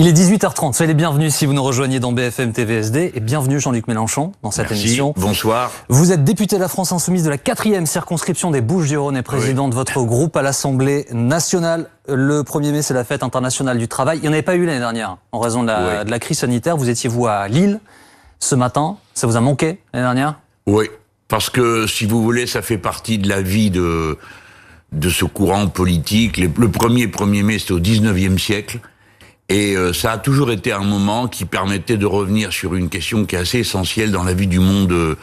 Il est 18h30, soyez les bienvenus si vous nous rejoignez dans BFM TVSD et bienvenue Jean-Luc Mélenchon dans cette émission. Bonsoir. Vous êtes député de la France Insoumise de la 4e circonscription des Bouches-du-Rhône et président de votre groupe à l'Assemblée nationale. Le 1er mai, c'est la fête internationale du travail. Il n'y en avait pas eu l'année dernière en raison de la crise sanitaire. Vous étiez, vous, à Lille ce matin. Ça vous a manqué l'année dernière? Oui, parce que si vous voulez, ça fait partie de la vie de ce courant politique. Le premier 1er mai, c'était au 19e siècle. Et ça a toujours été un moment qui permettait de revenir sur une question qui est assez essentielle dans la vie du monde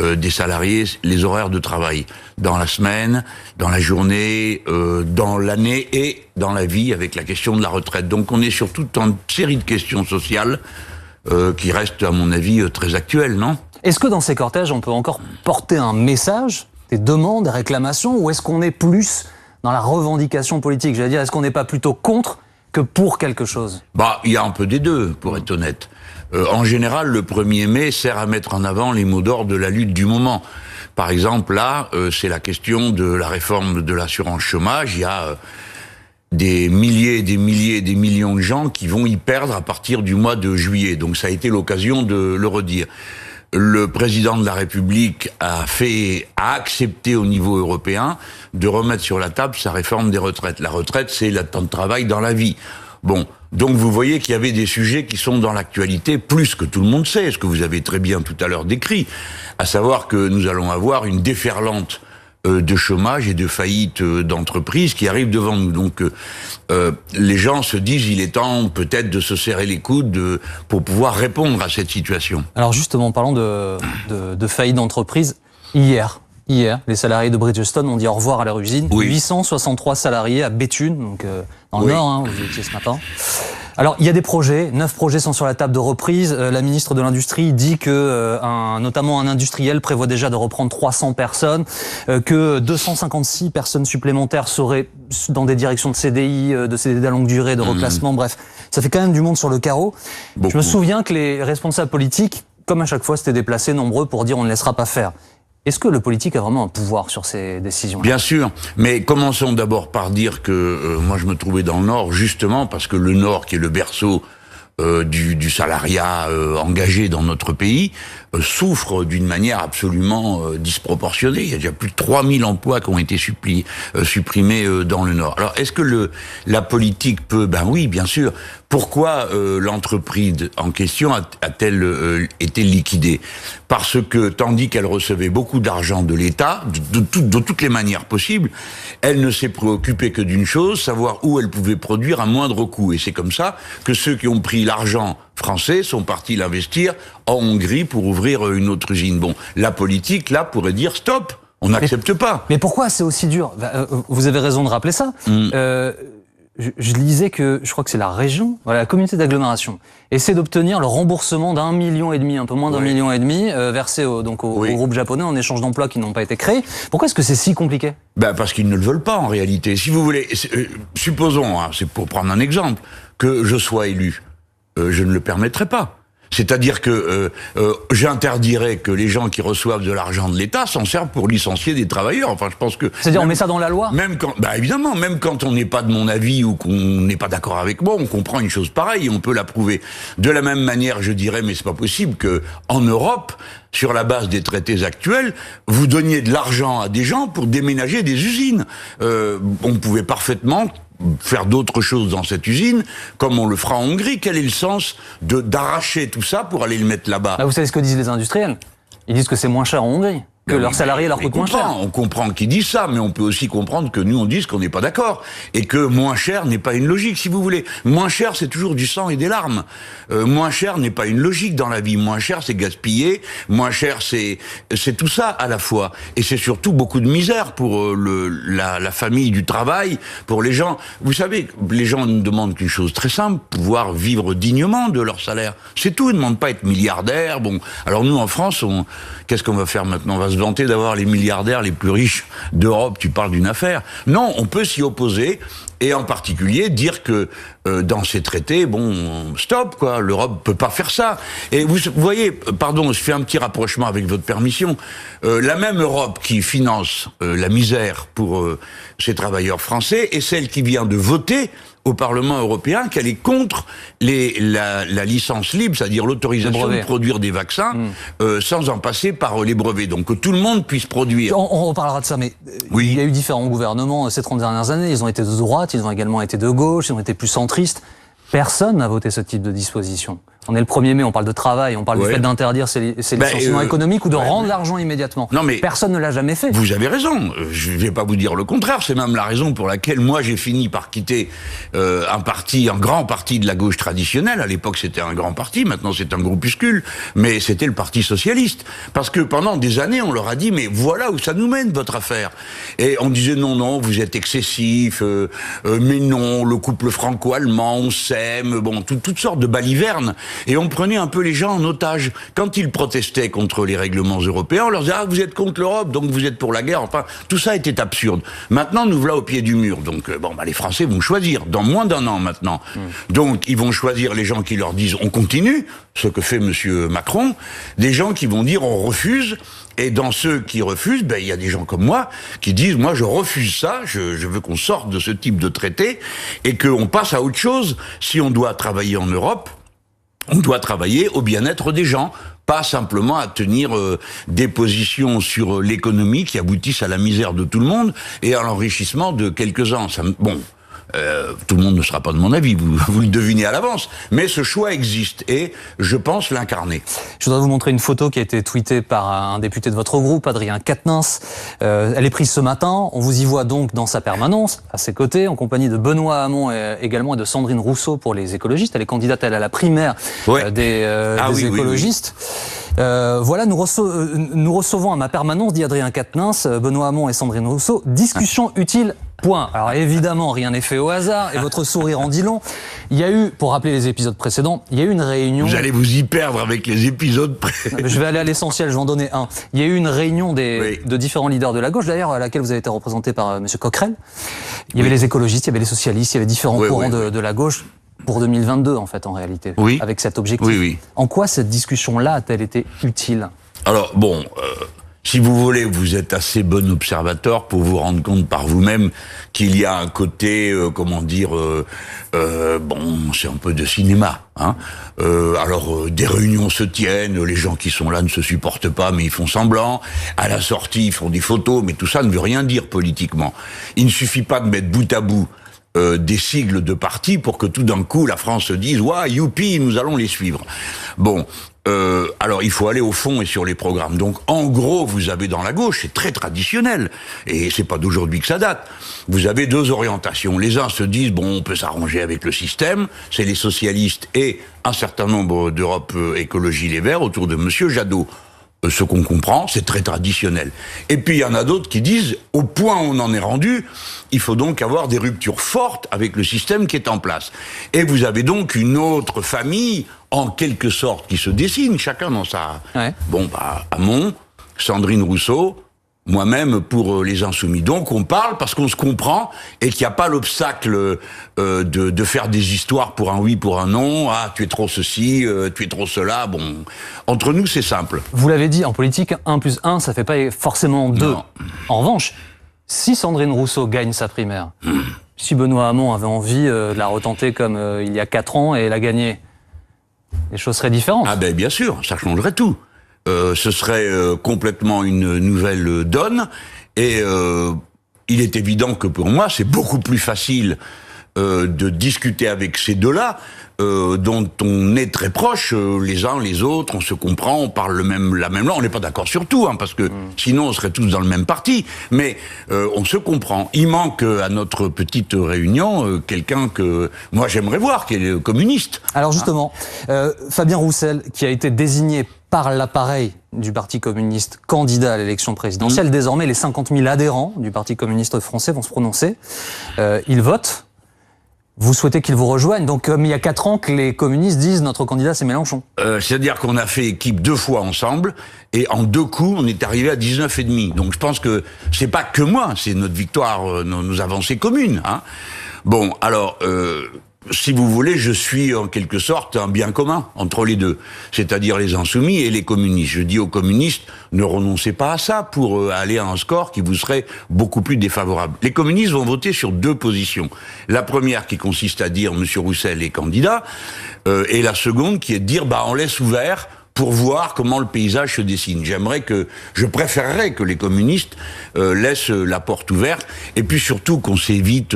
des salariés, les horaires de travail. Dans la semaine, dans la journée, dans l'année et dans la vie avec la question de la retraite. Donc on est sur toute une série de questions sociales qui restent, à mon avis, très actuelles, non? Est-ce que dans ces cortèges, on peut encore porter un message, des demandes, des réclamations, ou est-ce qu'on est plus dans la revendication politique? J'allais dire, est-ce qu'on n'est pas plutôt contre que pour quelque chose? Il y a un peu des deux, pour être honnête. En général, le 1er mai sert à mettre en avant les mots d'ordre de la lutte du moment. Par exemple, là, c'est la question de la réforme de l'assurance chômage. Il y a des milliers, des milliers, des millions de gens qui vont y perdre à partir du mois de juillet. Donc ça a été l'occasion de le redire. Le président de la République a accepté au niveau européen de remettre sur la table sa réforme des retraites. La retraite, c'est le temps de travail dans la vie. Bon, donc vous voyez qu'il y avait des sujets qui sont dans l'actualité plus que tout le monde sait, ce que vous avez très bien tout à l'heure décrit, à savoir que nous allons avoir une déferlante de chômage et de faillite d'entreprises qui arrivent devant nous. Donc les gens se disent il est temps peut-être de se serrer les coudes pour pouvoir répondre à cette situation. Alors justement, parlons de faillite d'entreprise. Hier, les salariés de Bridgestone ont dit au revoir à leur usine. Oui. 863 salariés à Béthune, donc dans le Nord, où vous étiez ce matin. Alors, il y a des projets, 9 projets sont sur la table de reprise. La ministre de l'Industrie dit que notamment un industriel prévoit déjà de reprendre 300 personnes, que 256 personnes supplémentaires seraient dans des directions de CDI, de CDD à longue durée, de reclassement, bref. Ça fait quand même du monde sur le carreau. Beaucoup. Je me souviens que les responsables politiques, comme à chaque fois, s'étaient déplacés nombreux pour dire on ne laissera pas faire. Est-ce que le politique a vraiment un pouvoir sur ces décisions-là? Bien sûr, mais commençons d'abord par dire que moi je me trouvais dans le Nord justement parce que le Nord, qui est le berceau du salariat engagé dans notre pays, souffre d'une manière absolument disproportionnée. Il y a déjà plus de 3000 emplois qui ont été supprimés dans le Nord. Alors, est-ce que la politique peut... Ben oui, bien sûr. Pourquoi l'entreprise en question a-t-elle été liquidée? Parce que, tandis qu'elle recevait beaucoup d'argent de l'État, de toutes les manières possibles, elle ne s'est préoccupée que d'une chose, savoir où elle pouvait produire à moindre coût. Et c'est comme ça que ceux qui ont pris l'argent français sont partis l'investir en Hongrie pour ouvrir une autre usine. Bon, la politique, là, pourrait dire stop, on n'accepte pas. Mais pourquoi c'est aussi dur? Vous avez raison de rappeler ça. Je lisais que, je crois que c'est la région, la communauté d'agglomération, essaie d'obtenir le remboursement d'1,5 million, un peu moins d'1,5 million, versé au groupe japonais en échange d'emplois qui n'ont pas été créés. Pourquoi est-ce que c'est si compliqué? Parce qu'ils ne le veulent pas en réalité. Si vous voulez, supposons, c'est pour prendre un exemple, que je sois élu. Je ne le permettrai pas. C'est-à-dire que j'interdirais que les gens qui reçoivent de l'argent de l'État s'en servent pour licencier des travailleurs. Enfin, je pense que... C'est-à-dire on met ça dans la loi? Même quand, évidemment, même quand on n'est pas de mon avis ou qu'on n'est pas d'accord avec moi, on comprend une chose pareille et on peut l'approuver. De la même manière, je dirais, mais c'est pas possible que en Europe, sur la base des traités actuels, vous donniez de l'argent à des gens pour déménager des usines. On pouvait parfaitement faire d'autres choses dans cette usine, comme on le fera en Hongrie. Quel est le sens d'arracher tout ça pour aller le mettre là-bas? Vous savez ce que disent les industriels? Ils disent que c'est moins cher en Hongrie, que leurs salariés leur coûtent moins cher. On comprend qu'ils disent ça, mais on peut aussi comprendre que nous on dise qu'on n'est pas d'accord et que moins cher n'est pas une logique, si vous voulez. Moins cher, c'est toujours du sang et des larmes. Moins cher n'est pas une logique dans la vie. Moins cher, c'est gaspiller. Moins cher, c'est tout ça à la fois. Et c'est surtout beaucoup de misère pour la famille du travail, pour les gens. Vous savez, les gens ne demandent qu'une chose très simple, pouvoir vivre dignement de leur salaire. C'est tout. Ils ne demandent pas être milliardaires. Bon, alors nous en France, qu'est-ce qu'on va faire maintenant? On va se vanter d'avoir les milliardaires les plus riches d'Europe. Tu parles d'une affaire. Non, on peut s'y opposer et en particulier dire que dans ces traités, stop, quoi. L'Europe peut pas faire ça. Et vous voyez, pardon, je fais un petit rapprochement avec votre permission. La même Europe qui finance la misère pour ces travailleurs français est celle qui vient de voter au Parlement européen qu'elle est contre la licence libre, c'est-à-dire l'autorisation de produire des vaccins sans en passer par les brevets. Donc que tout le monde puisse produire. On reparlera de ça, mais il y a eu différents gouvernements ces 30 dernières années. Ils ont été de droite, ils ont également été de gauche, ils ont été plus centristes. Personne n'a voté ce type de disposition. On est le 1er mai, on parle de travail, on parle du fait d'interdire ces licenciements économiques ou de rendre l'argent immédiatement. Non, mais personne ne l'a jamais fait. Vous avez raison. Je ne vais pas vous dire le contraire. C'est même la raison pour laquelle moi j'ai fini par quitter un grand parti de la gauche traditionnelle. À l'époque c'était un grand parti, maintenant c'est un groupuscule, mais c'était le Parti socialiste. Parce que pendant des années on leur a dit mais voilà où ça nous mène votre affaire. Et on disait non, vous êtes excessif, mais non, le couple franco-allemand, on s'aime, bon, toutes sortes de balivernes. Et on prenait un peu les gens en otage. Quand ils protestaient contre les règlements européens, on leur disait « Ah, vous êtes contre l'Europe, donc vous êtes pour la guerre ». Enfin, tout ça était absurde. Maintenant, nous voilà au pied du mur. Donc, les Français vont choisir, dans moins d'1 an maintenant. Donc, ils vont choisir les gens qui leur disent « On continue », ce que fait Monsieur Macron, des gens qui vont dire « On refuse ». Et dans ceux qui refusent, il y a des gens comme moi qui disent « Moi, je refuse ça, je veux qu'on sorte de ce type de traité et qu'on passe à autre chose. Si on doit travailler en Europe, on doit travailler au bien-être des gens, pas simplement à tenir des positions sur l'économie qui aboutissent à la misère de tout le monde et à l'enrichissement de quelques-uns. Tout le monde ne sera pas de mon avis, vous le devinez à l'avance, mais ce choix existe et je pense l'incarner. Je voudrais vous montrer une photo qui a été tweetée par un député de votre groupe, Adrien Quatennens. Elle est prise ce matin, on vous y voit donc dans sa permanence, à ses côtés, en compagnie de Benoît Hamon également et de Sandrine Rousseau pour les écologistes. Elle est candidate à la primaire des écologistes. Voilà, nous recevons à ma permanence, dit Adrien Quatennens, Benoît Hamon et Sandrine Rousseau, discussion utile. Point. Alors évidemment, rien n'est fait au hasard, et votre sourire en dit long. Il y a eu, pour rappeler les épisodes précédents, il y a eu une réunion... Vous allez vous y perdre avec les épisodes précédents. Je vais aller à l'essentiel, je vais en donner un. Il y a eu une réunion de différents leaders de la gauche, d'ailleurs, à laquelle vous avez été représenté par M. Coquerel. Il y avait les écologistes, il y avait les socialistes, il y avait différents courants de la gauche, pour 2022 en fait, en réalité, avec cet objectif. En quoi cette discussion-là a-t-elle été utile? Alors, si vous voulez, vous êtes assez bon observateur pour vous rendre compte par vous-même qu'il y a un côté, c'est un peu de cinéma. Des réunions se tiennent, les gens qui sont là ne se supportent pas, mais ils font semblant. À la sortie, ils font des photos, mais tout ça ne veut rien dire politiquement. Il ne suffit pas de mettre bout à bout des sigles de partis pour que tout d'un coup la France se dise « Ouah, youpi, nous allons les suivre ». Alors il faut aller au fond et sur les programmes. Donc en gros, vous avez dans la gauche, c'est très traditionnel, et c'est pas d'aujourd'hui que ça date, vous avez deux orientations. Les uns se disent, on peut s'arranger avec le système, c'est les socialistes et un certain nombre d'Europe Écologie Les Verts autour de Monsieur Jadot. Ce qu'on comprend, c'est très traditionnel. Et puis il y en a d'autres qui disent, au point où on en est rendu, il faut donc avoir des ruptures fortes avec le système qui est en place. Et vous avez donc une autre famille, en quelque sorte, qui se dessine, chacun dans sa... Hamon, Sandrine Rousseau, moi-même pour les Insoumis. Donc on parle parce qu'on se comprend et qu'il n'y a pas l'obstacle de faire des histoires pour un oui, pour un non. Ah, tu es trop ceci, tu es trop cela. Entre nous, c'est simple. Vous l'avez dit, en politique, 1 + 1, ça fait pas forcément 2. Non. En revanche, si Sandrine Rousseau gagne sa primaire, si Benoît Hamon avait envie de la retenter comme il y a 4 ans et la gagner, les choses seraient différentes. Ah bien sûr, ça changerait tout. Ce serait complètement une nouvelle donne, et il est évident que pour moi, c'est beaucoup plus facile de discuter avec ces deux-là, dont on est très proches les uns les autres, on se comprend, on parle la même langue, on n'est pas d'accord sur tout, parce que sinon on serait tous dans le même parti, mais on se comprend. Il manque à notre petite réunion quelqu'un que moi j'aimerais voir, qui est communiste. Alors justement, Fabien Roussel, qui a été désigné par l'appareil du Parti communiste candidat à l'élection présidentielle, désormais les 50 000 adhérents du Parti communiste français vont se prononcer, ils votent. Vous souhaitez qu'ils vous rejoignent, donc comme il y a 4 ans que les communistes disent notre candidat c'est Mélenchon. C'est-à-dire qu'on a fait équipe 2 fois ensemble, et en 2 coups on est arrivé à 19,5. Donc je pense que c'est pas que moi, c'est notre victoire, nos avancées communes. si vous voulez, je suis en quelque sorte un bien commun entre les deux, c'est-à-dire les insoumis et les communistes. Je dis aux communistes, ne renoncez pas à ça pour aller à un score qui vous serait beaucoup plus défavorable. Les communistes vont voter sur deux positions. La première qui consiste à dire M. Roussel est candidat, et la seconde qui est de dire on laisse ouvert pour voir comment le paysage se dessine. Je préférerais que les communistes laissent la porte ouverte, et puis surtout qu'on s'évite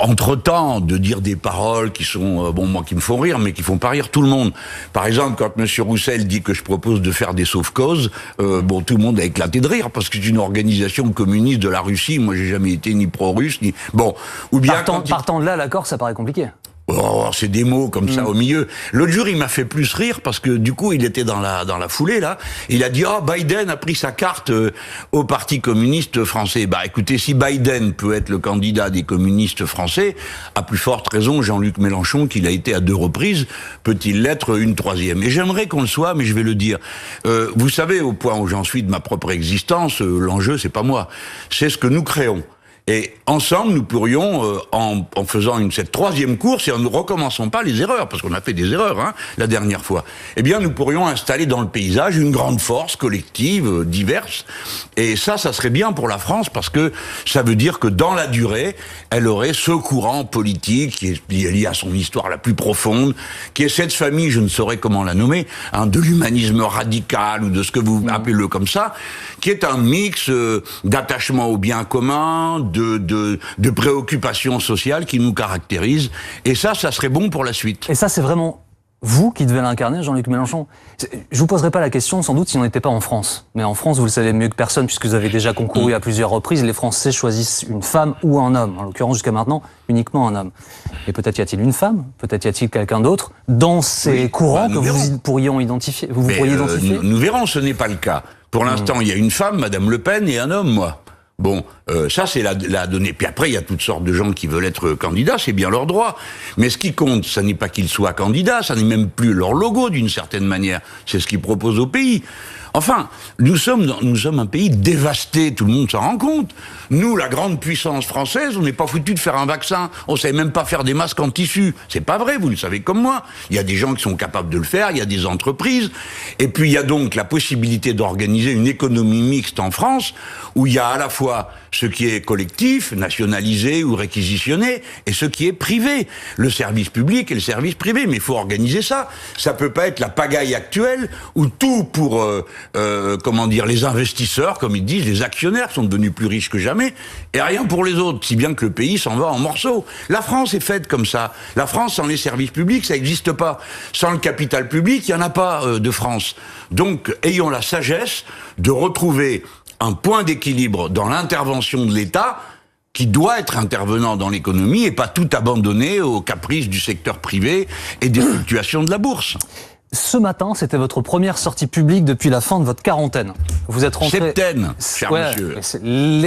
entre-temps de dire des paroles qui sont, moi qui me font rire, mais qui font pas rire tout le monde. Par exemple, quand M. Roussel dit que je propose de faire des sauve-causes, tout le monde a éclaté de rire, parce que c'est une organisation communiste de la Russie, moi j'ai jamais été ni pro-russe, ni... ou bien... Partant de là, l'accord, ça paraît compliqué. Oh, c'est des mots comme ça au milieu. L'autre jour, il m'a fait plus rire parce que du coup, il était dans la foulée là. Il a dit Biden a pris sa carte au Parti communiste français. Écoutez, si Biden peut être le candidat des communistes français, à plus forte raison, Jean-Luc Mélenchon, qu'il a été à 2 reprises, peut-il l'être une 3e? Et j'aimerais qu'on le soit, mais je vais le dire. Vous savez, au point où j'en suis de ma propre existence, l'enjeu c'est pas moi, c'est ce que nous créons. Et ensemble, nous pourrions, en faisant cette 3e course, et en ne recommençant pas les erreurs, parce qu'on a fait des erreurs la dernière fois, nous pourrions installer dans le paysage une grande force collective, diverse. Et ça serait bien pour la France, parce que ça veut dire que dans la durée, elle aurait ce courant politique qui est lié à son histoire la plus profonde, qui est cette famille, je ne saurais comment la nommer, de l'humanisme radical, ou de ce que vous appelez-le comme ça, qui est un mix d'attachement au bien commun, de préoccupations sociales qui nous caractérisent. Et ça serait bon pour la suite. Et ça, c'est vraiment vous qui devez l'incarner, Jean-Luc Mélenchon. Je vous poserai pas la question, sans doute, si on n'était pas en France. Mais en France, vous le savez mieux que personne, puisque vous avez déjà concouru à plusieurs reprises. Les Français choisissent une femme ou un homme. En l'occurrence, jusqu'à maintenant, uniquement un homme. Et peut-être y a-t-il une femme, peut-être y a-t-il quelqu'un d'autre dans ces courants que vous pourriez identifier. Nous verrons, ce n'est pas le cas. Pour l'instant, il y a une femme, Madame Le Pen, et un homme, moi. Ça c'est la donnée. Puis après, il y a toutes sortes de gens qui veulent être candidats, c'est bien leur droit. Mais ce qui compte, ça n'est pas qu'ils soient candidats, ça n'est même plus leur logo d'une certaine manière. C'est ce qu'ils proposent au pays. Enfin, nous sommes un pays dévasté, tout le monde s'en rend compte. Nous, la grande puissance française, on n'est pas foutu de faire un vaccin. On sait même pas faire des masques en tissu. C'est pas vrai, vous le savez comme moi. Il y a des gens qui sont capables de le faire, il y a des entreprises. Et puis, il y a donc la possibilité d'organiser une économie mixte en France, où il y a à la fois ce qui est collectif, nationalisé ou réquisitionné, et ce qui est privé. Le service public et le service privé. Mais il faut organiser ça. Ça peut pas être la pagaille actuelle, où tout pour... les investisseurs, comme ils disent, les actionnaires sont devenus plus riches que jamais, et rien pour les autres, si bien que le pays s'en va en morceaux. La France est faite comme ça. La France, sans les services publics, ça n'existe pas. Sans le capital public, il n'y en a pas de France. Donc, ayons la sagesse de retrouver un point d'équilibre dans l'intervention de l'État, qui doit être intervenant dans l'économie, et pas tout abandonner aux caprices du secteur privé et des fluctuations de la bourse. Ce matin, c'était votre première sortie publique depuis la fin de votre quarantaine. Vous êtes rentré... Septaine, cher monsieur.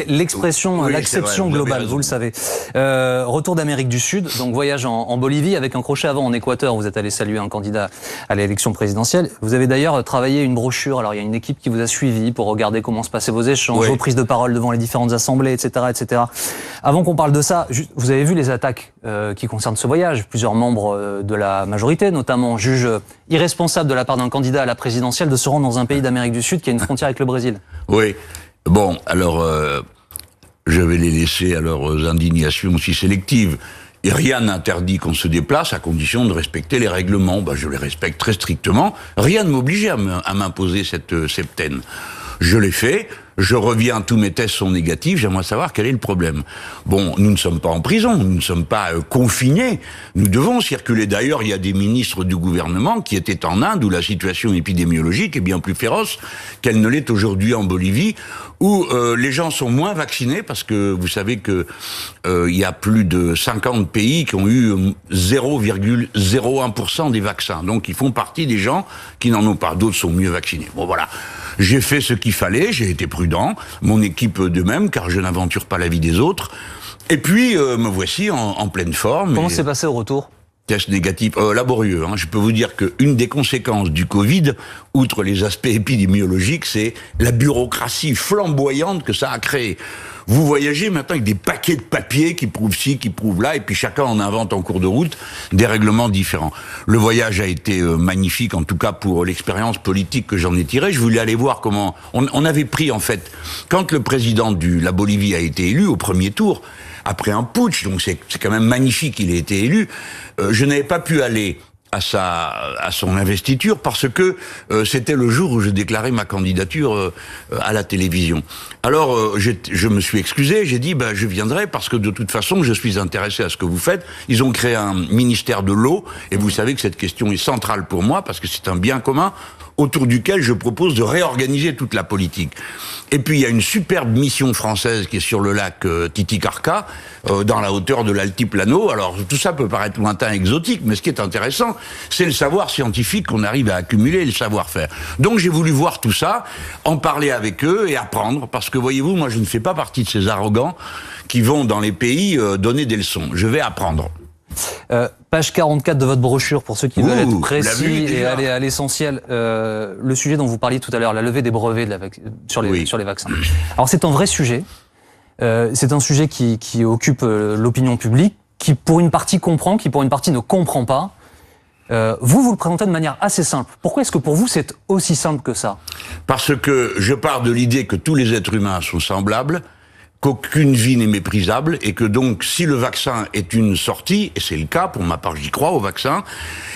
L'expression, l'acception globale, vous le savez. Retour d'Amérique du Sud, donc voyage en Bolivie, avec un crochet avant en Équateur. Vous êtes allé saluer un candidat à l'élection présidentielle. Vous avez d'ailleurs travaillé une brochure. Alors, il y a une équipe qui vous a suivi pour regarder comment se passaient vos échanges, vos prises de parole devant les différentes assemblées, etc., etc. Avant qu'on parle de ça, vous avez vu les attaques qui concernent ce voyage. Plusieurs membres de la majorité, notamment, jugent irresponsable de la part d'un candidat à la présidentielle de se rendre dans un pays d'Amérique du Sud qui a une frontière avec le Brésil. Oui. Bon, alors, je vais les laisser à leurs indignations aussi sélectives. Et rien n'interdit qu'on se déplace à condition de respecter les règlements. Je les respecte très strictement. Rien ne m'obligeait à m'imposer cette septaine. Je l'ai fait. Je reviens, tous mes tests sont négatifs, j'aimerais savoir quel est le problème. Bon, nous ne sommes pas en prison, nous ne sommes pas confinés, nous devons circuler. D'ailleurs, il y a des ministres du gouvernement qui étaient en Inde, où la situation épidémiologique est bien plus féroce qu'elle ne l'est aujourd'hui en Bolivie, où les gens sont moins vaccinés, parce que vous savez que il y a plus de 50 pays qui ont eu 0,01% des vaccins. Donc ils font partie des gens qui n'en ont pas. D'autres sont mieux vaccinés. Bon, voilà. J'ai fait ce qu'il fallait, j'ai été prudent, mon équipe de même, car je n'aventure pas la vie des autres. Et puis, me voici en pleine forme. Comment s'est passé au retour ? Test négatif, laborieux. Je peux vous dire qu'une des conséquences du Covid, outre les aspects épidémiologiques, c'est la bureaucratie flamboyante que ça a créée. Vous voyagez maintenant avec des paquets de papiers qui prouvent ci, qui prouvent là, et puis chacun en invente en cours de route des règlements différents. Le voyage a été magnifique, en tout cas pour l'expérience politique que j'en ai tirée. Je voulais aller voir comment... On avait pris, en fait, quand le président de la Bolivie a été élu au premier tour, après un putsch, donc c'est quand même magnifique qu'il ait été élu, je n'avais pas pu aller à son investiture parce que c'était le jour où je déclarais ma candidature à la télévision. Alors je me suis excusé, j'ai dit je viendrai parce que de toute façon je suis intéressé à ce que vous faites. Ils ont créé un ministère de l'eau et vous savez que cette question est centrale pour moi parce que c'est un bien commun autour duquel je propose de réorganiser toute la politique. Et puis il y a une superbe mission française qui est sur le lac Titicaca, dans la hauteur de l'altiplano. Alors tout ça peut paraître lointain, exotique, mais ce qui est intéressant, c'est le savoir scientifique qu'on arrive à accumuler et le savoir-faire. Donc j'ai voulu voir tout ça, en parler avec eux et apprendre, parce que voyez-vous, moi je ne fais pas partie de ces arrogants qui vont dans les pays donner des leçons. Je vais apprendre. Page 44 de votre brochure, pour ceux qui veulent être précis et aller à l'essentiel, le sujet dont vous parliez tout à l'heure, la levée des brevets sur les vaccins. Alors c'est un vrai sujet, c'est un sujet qui occupe l'opinion publique, qui pour une partie comprend, qui pour une partie ne comprend pas. Vous le présentez de manière assez simple. Pourquoi est-ce que pour vous c'est aussi simple que ça? Parce que je pars de l'idée que tous les êtres humains sont semblables, qu'aucune vie n'est méprisable et que donc si le vaccin est une sortie, et c'est le cas pour ma part, j'y crois au vaccin,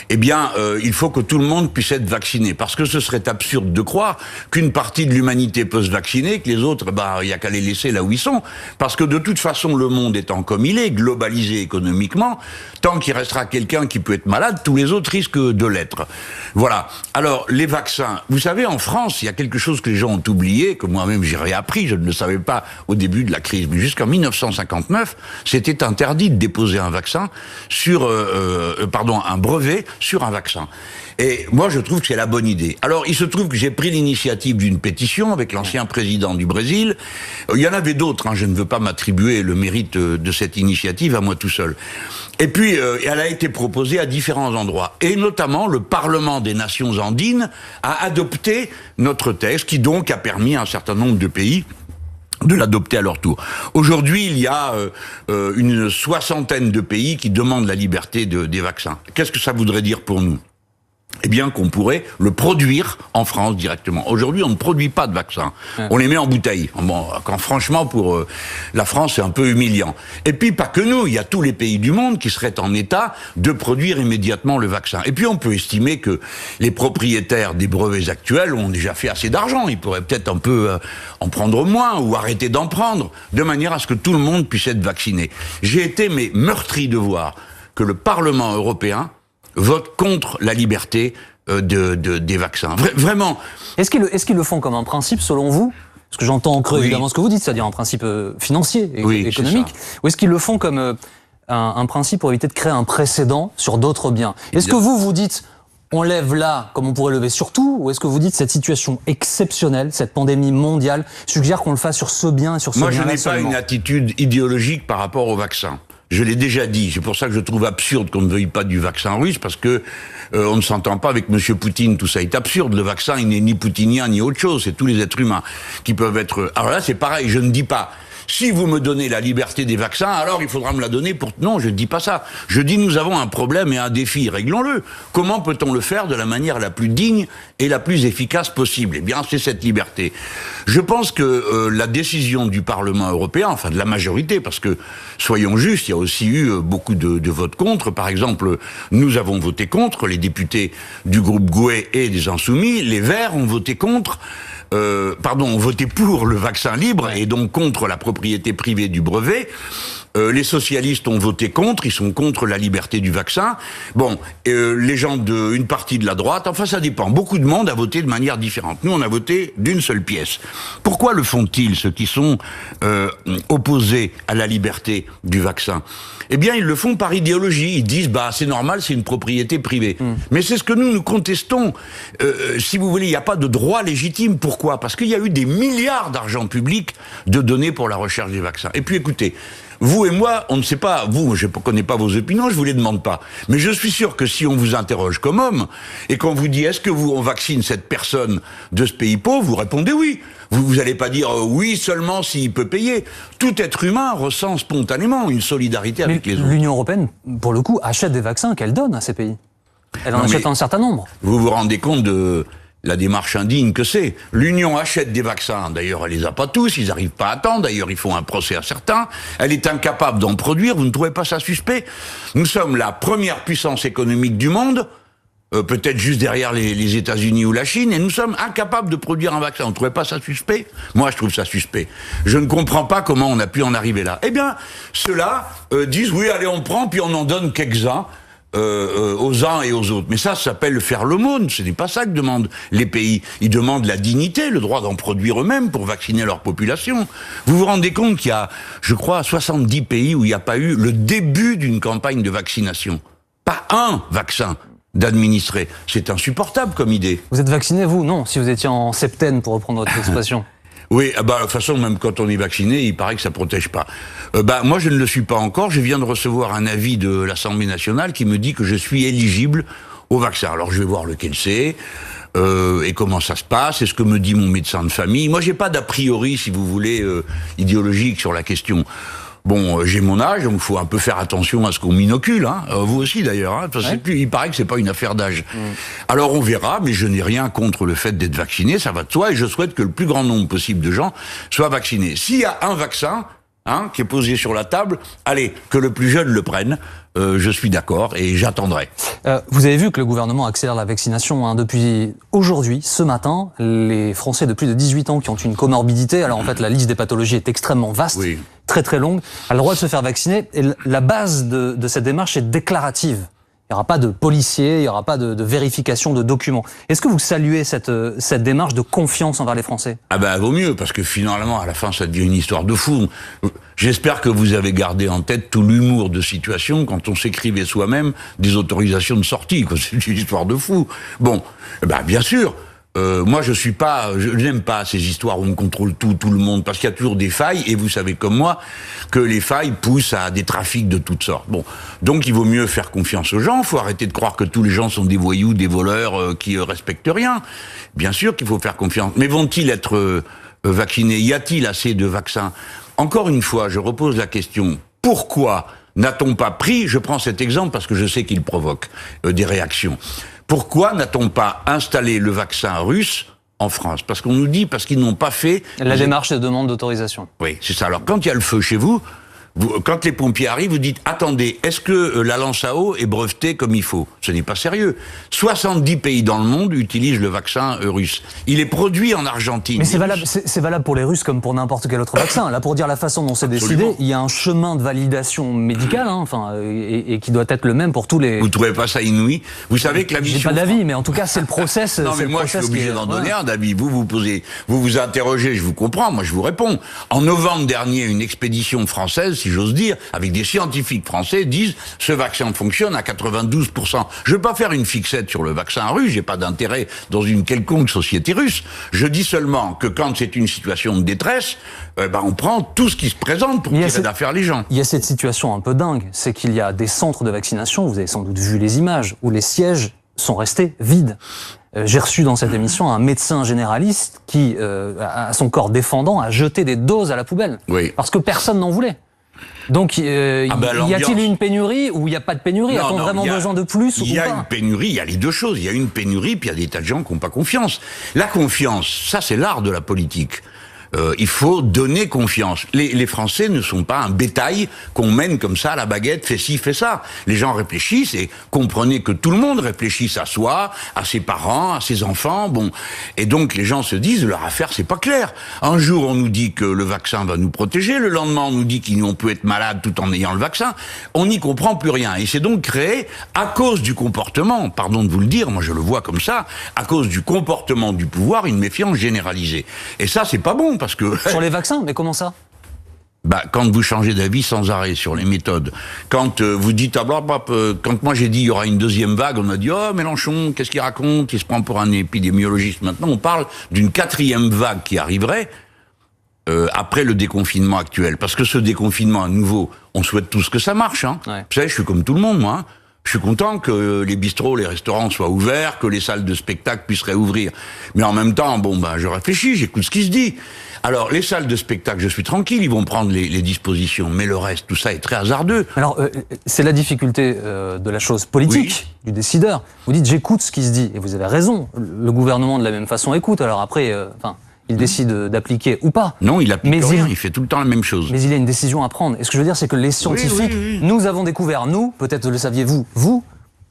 eh bien il faut que tout le monde puisse être vacciné, parce que ce serait absurde de croire qu'une partie de l'humanité peut se vacciner, que les autres, il y a qu'à les laisser là où ils sont, parce que de toute façon le monde étant comme il est, globalisé économiquement, tant qu'il restera quelqu'un qui peut être malade, tous les autres risquent de l'être. Voilà. Alors les vaccins, vous savez, en France, il y a quelque chose que les gens ont oublié, que moi-même j'ai réappris, je ne le savais pas au début de la crise, mais jusqu'en 1959, c'était interdit de déposer un vaccin sur, un brevet sur un vaccin. Et moi, je trouve que c'est la bonne idée. Alors, il se trouve que j'ai pris l'initiative d'une pétition avec l'ancien président du Brésil. Il y en avait d'autres, je ne veux pas m'attribuer le mérite de cette initiative à moi tout seul. Et puis, elle a été proposée à différents endroits. Et notamment, le Parlement des Nations Andines a adopté notre texte, qui donc a permis à un certain nombre de pays de l'adopter à leur tour. Aujourd'hui, il y a une soixantaine de pays qui demandent la liberté des vaccins. Qu'est-ce que ça voudrait dire pour nous ? Eh bien, qu'on pourrait le produire en France directement. Aujourd'hui, on ne produit pas de vaccins. On les met en bouteille. Bon, quand franchement, pour la France, c'est un peu humiliant. Et puis, pas que nous. Il y a tous les pays du monde qui seraient en état de produire immédiatement le vaccin. Et puis, on peut estimer que les propriétaires des brevets actuels ont déjà fait assez d'argent. Ils pourraient peut-être un peu en prendre moins ou arrêter d'en prendre, de manière à ce que tout le monde puisse être vacciné. J'ai été meurtri de voir que le Parlement européen vote contre la liberté des vaccins. Vraiment. Est-ce qu'ils le font comme un principe, selon vous? Parce que j'entends en creux évidemment ce que vous dites, c'est-à-dire un principe financier et économique. Ou est-ce qu'ils le font comme un principe pour éviter de créer un précédent sur d'autres biens? Est-ce que vous dites, on lève là, comme on pourrait lever sur tout, ou est-ce que vous dites cette situation exceptionnelle, cette pandémie mondiale, suggère qu'on le fasse sur ce bien et sur ce bien-là seulement? Moi, je n'ai pas une attitude idéologique par rapport au vaccin. Je l'ai déjà dit, c'est pour ça que je trouve absurde qu'on ne veuille pas du vaccin russe, parce que on ne s'entend pas avec Monsieur Poutine, tout ça est absurde. Le vaccin, il n'est ni poutinien ni autre chose, c'est tous les êtres humains qui peuvent être... Alors là, c'est pareil, je ne dis pas... Si vous me donnez la liberté des vaccins, alors il faudra me la donner pour... Non, je ne dis pas ça. Je dis nous avons un problème et un défi, réglons-le. Comment peut-on le faire de la manière la plus digne et la plus efficace possible? Eh bien, c'est cette liberté. Je pense que la décision du Parlement européen, enfin de la majorité, parce que, soyons justes, il y a aussi eu beaucoup de votes contre. Par exemple, nous avons voté contre, les députés du groupe GUE et des Insoumis, les Verts ont voté contre... ont voté pour le vaccin libre et donc contre la propriété privée du brevet. Les socialistes ont voté contre, ils sont contre la liberté du vaccin. Bon, les gens d'une partie de la droite, enfin ça dépend. Beaucoup de monde a voté de manière différente. Nous, on a voté d'une seule pièce. Pourquoi le font-ils, ceux qui sont opposés à la liberté du vaccin? Eh bien, ils le font par idéologie. Ils disent, c'est normal, c'est une propriété privée. Mais c'est ce que nous contestons. Si vous voulez, il n'y a pas de droit légitime. Pourquoi? Parce qu'il y a eu des milliards d'argent public de données pour la recherche des vaccins. Et puis, écoutez, Vous et moi, on ne sait pas, vous, je ne connais pas vos opinions, je vous les demande pas. Mais je suis sûr que si on vous interroge comme homme, et qu'on vous dit, est-ce que on vaccine cette personne de ce pays pauvre, vous répondez oui. Vous n'allez pas dire oui seulement s'il peut payer. Tout être humain ressent spontanément une solidarité avec les autres. L'Union européenne, pour le coup, achète des vaccins qu'elle donne à ces pays. Elle en achète un certain nombre. Vous vous rendez compte de la démarche indigne que c'est. L'Union achète des vaccins, d'ailleurs elle les a pas tous, ils n'arrivent pas à temps, d'ailleurs ils font un procès à certains, elle est incapable d'en produire, vous ne trouvez pas ça suspect? Nous sommes la première puissance économique du monde, peut-être juste derrière les États-Unis ou la Chine, et nous sommes incapables de produire un vaccin. Vous ne trouvez pas ça suspect? Moi je trouve ça suspect. Je ne comprends pas comment on a pu en arriver là. Eh bien, ceux-là disent oui, allez on prend, puis on en donne quelques-uns, aux uns et aux autres. Mais ça s'appelle faire l'aumône. Ce n'est pas ça que demandent les pays. Ils demandent la dignité, le droit d'en produire eux-mêmes pour vacciner leur population. Vous vous rendez compte qu'il y a, je crois, 70 pays où il n'y a pas eu le début d'une campagne de vaccination. Pas un vaccin d'administrer. C'est insupportable comme idée. Vous êtes vacciné, vous? Non, si vous étiez en septaine, pour reprendre votre expression. Oui, de toute façon, même quand on est vacciné, il paraît que ça protège pas. Moi, je ne le suis pas encore. Je viens de recevoir un avis de l'Assemblée nationale qui me dit que je suis éligible au vaccin. Alors, je vais voir lequel c'est, et comment ça se passe, et ce que me dit mon médecin de famille. Moi, j'ai pas d'a priori, si vous voulez, idéologique sur la question. Bon, j'ai mon âge, donc il faut un peu faire attention à ce qu'on m'inocule, hein. Vous aussi d'ailleurs, hein. Ouais. Il paraît que c'est pas une affaire d'âge. Alors on verra, mais je n'ai rien contre le fait d'être vacciné, ça va de soi, et je souhaite que le plus grand nombre possible de gens soient vaccinés. S'il y a un vaccin, qui est posé sur la table, allez, que le plus jeune le prenne, je suis d'accord, et j'attendrai. Vous avez vu que le gouvernement accélère la vaccination, hein, depuis aujourd'hui, ce matin, les Français de plus de 18 ans qui ont une comorbidité, alors en fait la liste des pathologies est extrêmement vaste, oui, très très longue, a le droit de se faire vacciner, et la base de cette démarche est déclarative. Il n'y aura pas de policiers, il n'y aura pas de vérification de documents. Est-ce que vous saluez cette démarche de confiance envers les Français? Vaut mieux, parce que finalement, à la fin, ça devient une histoire de fou. J'espère que vous avez gardé en tête tout l'humour de situation quand on s'écrivait soi-même des autorisations de sortie. C'est une histoire de fou. Bon, bien sûr. Moi, je n'aime pas ces histoires où on contrôle tout le monde, parce qu'il y a toujours des failles, et vous savez comme moi que les failles poussent à des trafics de toutes sortes. Bon, donc il vaut mieux faire confiance aux gens. Il faut arrêter de croire que tous les gens sont des voyous, des voleurs qui respectent rien. Bien sûr qu'il faut faire confiance. Mais vont-ils être vaccinés? Y a-t-il assez de vaccins? Encore une fois, je repose la question. Pourquoi n'a-t-on pas pris, je prends cet exemple parce que je sais qu'il provoque des réactions, pourquoi n'a-t-on pas installé le vaccin russe en France? Parce qu'on nous dit, parce qu'ils n'ont pas fait... La démarche de demande d'autorisation. Oui, c'est ça. Alors, quand il y a le feu chez vous, quand les pompiers arrivent, vous dites, attendez, est-ce que la lance à eau est brevetée comme il faut? Ce n'est pas sérieux. 70 pays dans le monde utilisent le vaccin russe. Il est produit en Argentine. Mais c'est valable pour les Russes comme pour n'importe quel autre vaccin. Là, pour dire la façon dont c'est décidé, il y a un chemin de validation médicale, et qui doit être le même pour tous les... Vous trouvez pas ça inouï? Vous savez que la mission... J'ai pas d'avis, mais en tout cas, c'est le process. Non, mais moi, je suis obligé d'en donner un d'avis. Vous vous interrogez, je vous comprends, moi, je vous réponds. En novembre dernier, une expédition française, si j'ose dire, avec des scientifiques français, disent ce vaccin fonctionne à 92%. Je ne veux pas faire une fixette sur le vaccin russe, j'ai pas d'intérêt dans une quelconque société russe. Je dis seulement que quand c'est une situation de détresse, on prend tout ce qui se présente pour tirer d'affaire les gens. Il y a cette situation un peu dingue, c'est qu'il y a des centres de vaccination, vous avez sans doute vu les images, où les sièges sont restés vides. J'ai reçu dans cette émission un médecin généraliste qui, à son corps défendant, a jeté des doses à la poubelle. Oui. Parce que personne n'en voulait. Donc, y a-t-il une pénurie ou il n'y a pas de pénurie? A-t-on vraiment besoin de plus ou pas? Il y a une pénurie, il y a les deux choses. Il y a une pénurie, puis il y a des tas de gens qui n'ont pas confiance. La confiance, ça c'est l'art de la politique. Il faut donner confiance. Les Français ne sont pas un bétail qu'on mène comme ça à la baguette, fais ci, fais ça. Les gens réfléchissent et comprenez que tout le monde réfléchisse à soi, à ses parents, à ses enfants. Bon, et donc les gens se disent leur affaire c'est pas clair. Un jour on nous dit que le vaccin va nous protéger, le lendemain on nous dit qu'on peut être malade tout en ayant le vaccin. On n'y comprend plus rien. Et c'est donc créé à cause du comportement. Pardon de vous le dire, moi je le vois comme ça. À cause du comportement du pouvoir, une méfiance généralisée. Et ça c'est pas bon. Parce que... Sur les vaccins, mais comment ça? Quand vous changez d'avis sans arrêt sur les méthodes, quand vous dites quand moi j'ai dit il y aura une deuxième vague, on a dit oh Mélenchon, qu'est-ce qu'il raconte? Il se prend pour un épidémiologiste. Maintenant on parle d'une quatrième vague qui arriverait. après le déconfinement actuel. Parce que ce déconfinement à nouveau, on souhaite tous que ça marche. Hein. Ouais. Vous savez, je suis comme tout le monde, moi. Hein. Je suis content que les bistrots, les restaurants soient ouverts, que les salles de spectacle puissent réouvrir. Mais en même temps, je réfléchis, j'écoute ce qui se dit. Alors, les salles de spectacle, je suis tranquille, ils vont prendre les dispositions. Mais le reste, tout ça est très hasardeux. Alors, c'est la difficulté de la chose politique, du décideur. Vous dites, j'écoute ce qui se dit. Et vous avez raison. Le gouvernement, de la même façon, écoute. Alors après, il décide d'appliquer ou pas. Non, il applique rien, il fait tout le temps la même chose. Mais il y a une décision à prendre. Et ce que je veux dire, c'est que les scientifiques, nous avons découvert, peut-être le saviez-vous,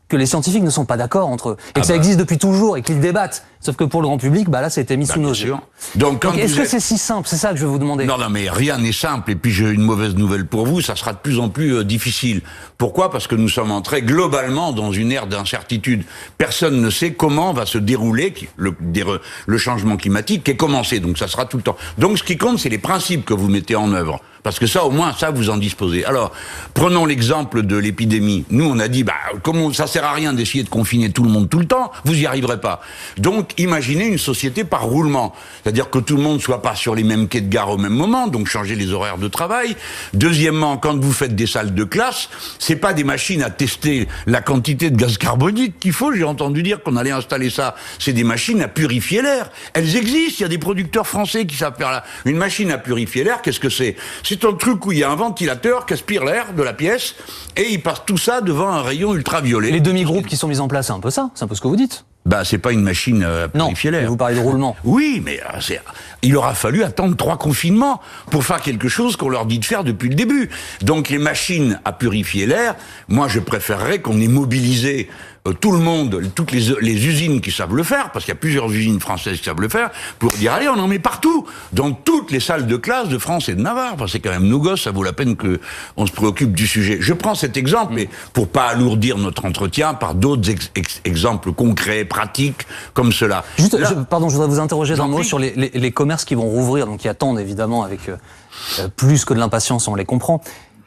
que les scientifiques ne sont pas d'accord entre eux. Et que ça existe depuis toujours et qu'ils débattent. Sauf que pour le grand public, là, ça a été mis sous nos yeux. Donc est-ce que c'est si simple? C'est ça que je vais vous demander. Non, mais rien n'est simple. Et puis j'ai une mauvaise nouvelle pour vous, ça sera de plus en plus difficile. Pourquoi? Parce que nous sommes entrés globalement dans une ère d'incertitude. Personne ne sait comment va se dérouler le changement climatique qui est commencé. Donc ça sera tout le temps. Donc ce qui compte, c'est les principes que vous mettez en œuvre. Parce que ça, au moins, ça, vous en disposez. Alors, prenons l'exemple de l'épidémie. Nous, on a dit, comme ça sert à rien d'essayer de confiner tout le monde tout le temps, vous y arriverez pas. Donc, imaginez une société par roulement. C'est-à-dire que tout le monde soit pas sur les mêmes quais de gare au même moment, donc changer les horaires de travail. Deuxièmement, quand vous faites des salles de classe, c'est pas des machines à tester la quantité de gaz carbonique qu'il faut. J'ai entendu dire qu'on allait installer ça. C'est des machines à purifier l'air. Elles existent. Il y a des producteurs français qui savent faire une machine à purifier l'air. Qu'est-ce que c'est? C'est un truc où il y a un ventilateur qui aspire l'air de la pièce et il passe tout ça devant un rayon ultraviolet. Les demi-groupes qui sont mis en place, c'est un peu ça? C'est un peu ce que vous dites? C'est pas une machine à purifier l'air. Non, vous parlez de roulement. Oui, mais il aura fallu attendre 3 confinements pour faire quelque chose qu'on leur dit de faire depuis le début. Donc les machines à purifier l'air, moi je préférerais qu'on ait mobilisé tout le monde, toutes les usines qui savent le faire, parce qu'il y a plusieurs usines françaises qui savent le faire, pour dire allez, on en met partout, dans toutes les salles de classe de France et de Navarre. C'est quand même nos gosses, ça vaut la peine que on se préoccupe du sujet. Je prends cet exemple, mais pour pas alourdir notre entretien par d'autres exemples concrets, pratiques, comme cela. Juste, je voudrais vous interroger d'un mot sur les commerces qui vont rouvrir, donc qui attendent évidemment avec plus que de l'impatience, on les comprend.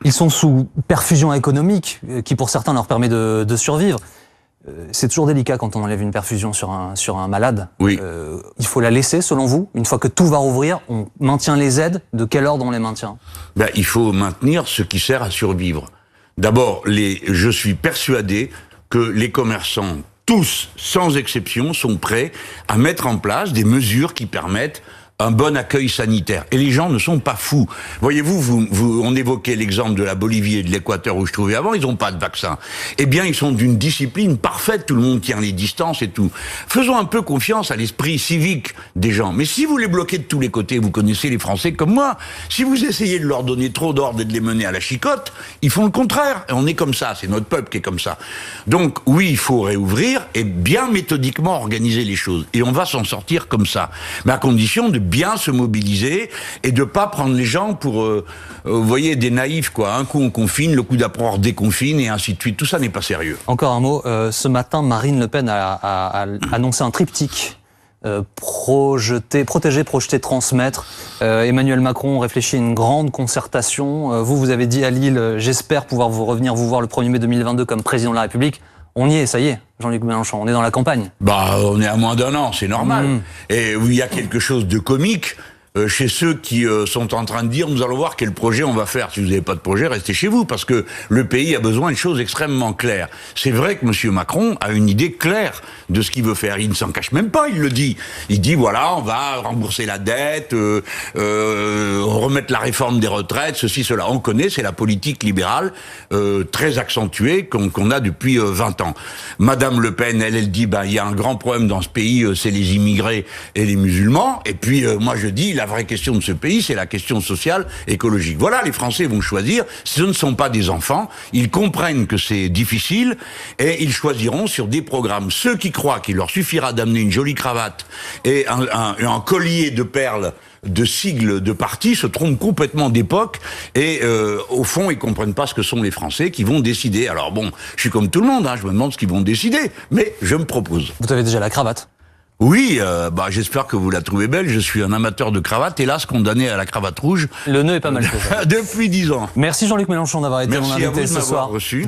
Ils sont sous perfusion économique, qui pour certains leur permet de survivre. C'est toujours délicat quand on enlève une perfusion sur un malade. Oui. Il faut la laisser, selon vous? Une fois que tout va rouvrir, on maintient les aides? De quel ordre on les maintient? Il faut maintenir ce qui sert à survivre. D'abord, je suis persuadé que les commerçants, tous, sans exception, sont prêts à mettre en place des mesures qui permettent un bon accueil sanitaire. Et les gens ne sont pas fous. Voyez-vous, on évoquait l'exemple de la Bolivie et de l'Équateur où je trouvais avant, ils n'ont pas de vaccin. Eh bien, ils sont d'une discipline parfaite, tout le monde tient les distances et tout. Faisons un peu confiance à l'esprit civique des gens. Mais si vous les bloquez de tous les côtés, vous connaissez les Français comme moi, si vous essayez de leur donner trop d'ordre et de les mener à la chicotte, ils font le contraire. Et on est comme ça, c'est notre peuple qui est comme ça. Donc, oui, il faut réouvrir et bien méthodiquement organiser les choses. Et on va s'en sortir comme ça. Mais à condition de bien se mobiliser et de pas prendre les gens pour, vous voyez, des naïfs, quoi. Un coup on confine, le coup d'après on déconfine et ainsi de suite. Tout ça n'est pas sérieux. Encore un mot. Ce matin, Marine Le Pen a annoncé un triptyque. Protéger, projeter, transmettre. Emmanuel Macron réfléchit à une grande concertation. Vous avez dit à Lille, j'espère pouvoir revenir vous voir le 1er mai 2022 comme président de la République. On y est, ça y est, Jean-Luc Mélenchon, on est dans la campagne. On est à moins d'1 an, c'est normal. Et il y a quelque chose de comique chez ceux qui sont en train de dire nous allons voir quel projet on va faire. Si vous n'avez pas de projet, restez chez vous, parce que le pays a besoin de choses extrêmement claires. C'est vrai que M. Macron a une idée claire de ce qu'il veut faire. Il ne s'en cache même pas, il le dit. Il dit voilà, on va rembourser la dette, remettre la réforme des retraites, ceci, cela. On connaît, c'est la politique libérale très accentuée qu'on a depuis 20 ans. Madame Le Pen, elle dit il y a un grand problème dans ce pays, c'est les immigrés et les musulmans. Et puis moi je dis la vraie question de ce pays, c'est la question sociale, écologique. Voilà, les Français vont choisir. Ce ne sont pas des enfants. Ils comprennent que c'est difficile et ils choisiront sur des programmes. Ceux qui croient qu'il leur suffira d'amener une jolie cravate et un collier de perles de sigles de partis se trompent complètement d'époque et au fond ils comprennent pas ce que sont les Français qui vont décider. Alors bon, je suis comme tout le monde, je me demande ce qu'ils vont décider, mais je me propose. Vous avez déjà la cravate? Oui, j'espère que vous la trouvez belle. Je suis un amateur de cravate, hélas condamné à la cravate rouge. Le nœud est pas mal fait. Depuis 10 ans. Merci Jean-Luc Mélenchon d'avoir été mon invité ce soir. Reçu.